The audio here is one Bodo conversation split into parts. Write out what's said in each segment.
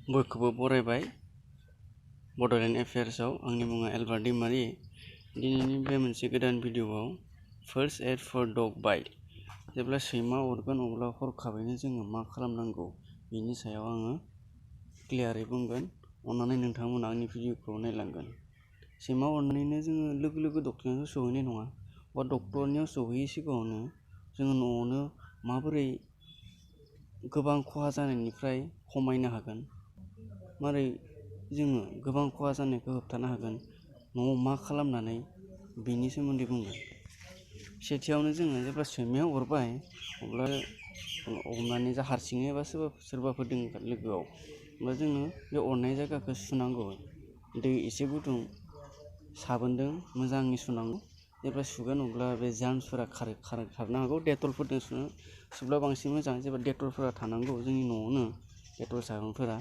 बयखौबो बरायबाय बड'लेण्ड एफेयार्सआव। आंनि मुङा एलबार्ट दैमारि। दिनैनि बे मोनसे गोदान भिडिअ'आव फार्स्ट एड फर डग बाइट, जेब्ला सैमा अरगोन अब्ला हरखाबैनो जोङो मा खालामनांगौ बेनि सायाव आङो क्लियारै बुंगोन। अन्नानै नोंथांमोना आंनि भिडिअ'खौ नायलांगोन। सैमा अरनानैनो जोङो लोगो लोगो डक्टरनियाव सहैनाय नङा, बा डक्टरनियाव सहैयै सिगाङावनो जोङो न'आवनो माबोरै गोबां खहा जानायनिफ्राय खमायनो हागोन, मारै जोङो गोबां खहा जानायखौ होबथानो हागोन, न'आव मा खालामनानै बेनि सोमोन्दै बुंगोन। सेथियावनो जोङो जेब्ला सैमाया अरबाय अब्ला हमनानै जा हारसिङै एबा सोरबाफोर दङ लोगोआव, अब्ला जोङो बे अरनाय जायगाखौ सुनांगौ। दै एसे गुदुं साबोनजों मोजाङै सुनांगौ। जेब्ला सुगोन अब्ला बे जार्मसफोरा खारनो हागौ। डेटलफोरजों सुब्ला बांसिन मोजां। जेब्ला डेटलफोरा थानांगौ जोंनि न'आवनो, डेटल साबोनफोरा।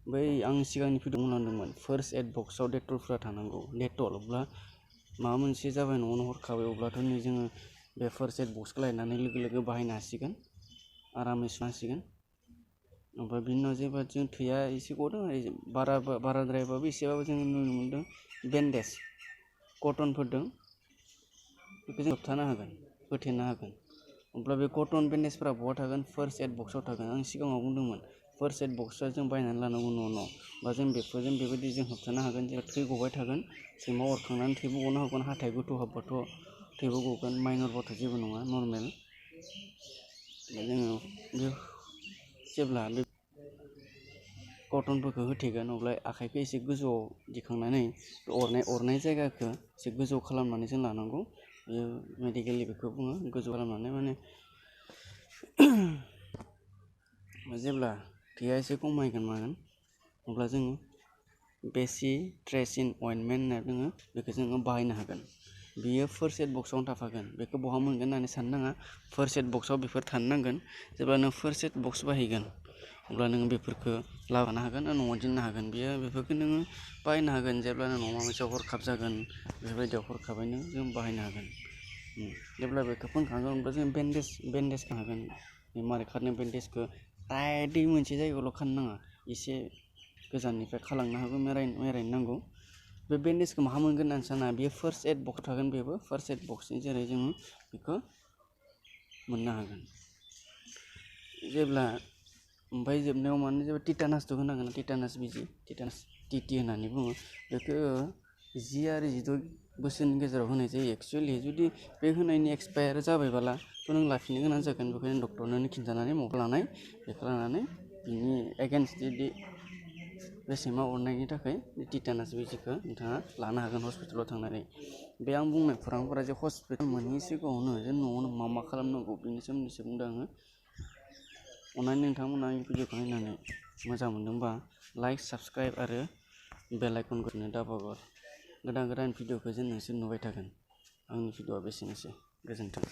बै आं सिगांनि भिडिअ बुंलांदोंमोन फार्स्ट एड बक्सआव डेटलफोरा थानांगौ। डेटल अब्ला माबा मोनसे जाबाय न'आवनो हरखाबै, अब्लाथ' नै जोङो बे फार्स्ट एड बक्सखौ लायनानै लोगो लोगो बाहायनो हासिगोन, आरामै सुनो हासिगोन। ओमफ्राय बिनि उनाव जेब्ला जों थैया एसे गदों, बाराद्रायबाबो एसेबाबो जों नुनो मोन्दों बेन्डेज कटनफोरदों बेखौ जों होबथानो हागोन, होथेनो हागोन। अब्ला बे कटन बेन्डेजफोरा बहा थागोन? फार्स्ट एड बक्सआव थागोन। आं सिगाङाव बुंदोंमोन फार्स्ट एड बक्सआ जों बायनानै लानांगौ न', बा जों बेफोरजों बेबायदि जों होबथानो हागोन। जेब्ला थै गबाय थागोन, सैमा अरखांनानै थैबो गनो हागोन, हाथाय गोथौ हाबबाथ' थैबो गगोन, माइनरबाथ' जेबो नङा, नर्मेल। जोङो जेब्ला बे कटनफोरखौ होथेगोन अब्ला आखाइखौ एसे गोजौआव दिखांनानै अरनाय जायगाखौ एसे गोजौ खालामनानै जों लानांगौ। बेयो मेडिकेलि बेखौ बुङो, गोजौ खालामनानै माने जेब्ला थैया एसे खमायगोन मागोन, अब्ला जोङो बेसि ट्रेसिन अइन्टमेन्ट होनना बुङो, बेखौ जोङो बाहायनो हागोन। बियो फार्स्ट एड बक्सआवनो थाफागोन। बेखौ बहा मोनगोन होननानै साननो नाङा, फार्स्ट एड बक्सआव बेफोर थानो नांगोन। जेब्ला नों फार्स्ट एड बक्स बाहायगोन अब्ला नोङो बेफोरखौ लाबोनो हागोन आरो न'आव दोननो हागोन। बेफोरखौ नोङो बाहायनो हागोन जेब्ला न'आव माबा मोनसे हरखाब जागोन, बेफोरबायदियाव हरखाबैनो जों बाहायनो हागोन। जेब्ला बेखौ फोनखांगोन अब्ला जों बेन्डेज खानो हागोन। मारै खारनो? बेन्डेजखौ टाइटयै मोनसे जायगायावल' खानो नाङा, एसे गोजाननिफ्राय खालांनो हागौ, मेरायनो नांगौ। बे बेन्डेजखौ माहा मोनगोन होननानै साना, बेयो फार्स्ट एड बक्स थागोन। बेबो फार्स्ट एड बक्सनि जेरै जोङो बेखौ मोननो हागोन। जेब्ला ओमफ्राय जोबनायाव मानो जेब्ला टिटानासथ' होनांगोन, टिटानास बिजि, टिटानास टिटि होननानै बुङो। बेखौ 10 आरो 16 बोसोरनि गेजेराव होनाय जायो। एक्सुवेलि जुदि बे होनायनि एक्सपायार जाबायबोला थ' नों लाफिननो गोनां जागोन। बेखायनो डक्टरनो खिन्थानानै माबा लानाय, बेखौ लानानै बिनि एगेन्स्ट बे सैमा अरनायनि थाखाय टिटानास बिजिखौ नोंथाङा लानो हागोन हस्पिटालाव थांनानै। बे आं बुंनाय खौरांफोरा जे हस्पिटाल मोनहैयै सिगाङावनो जे न'आवनो मा खालामनांगौ बेनि सोमोन्दैसो बुंदों आङो। अन्नानै नोंथांमोना आंनि भिडिअखौ नायनानै मोजां मोनदोंबा लाइक, साबस्क्राइब आरो बेल आइकनखौ थुनो दाबावगार। गोदान भिडिअखौ जों नोंसोर नुबाय थागोन। आंनि भिडिअआ बेसेनोसै। गोजोन्थों।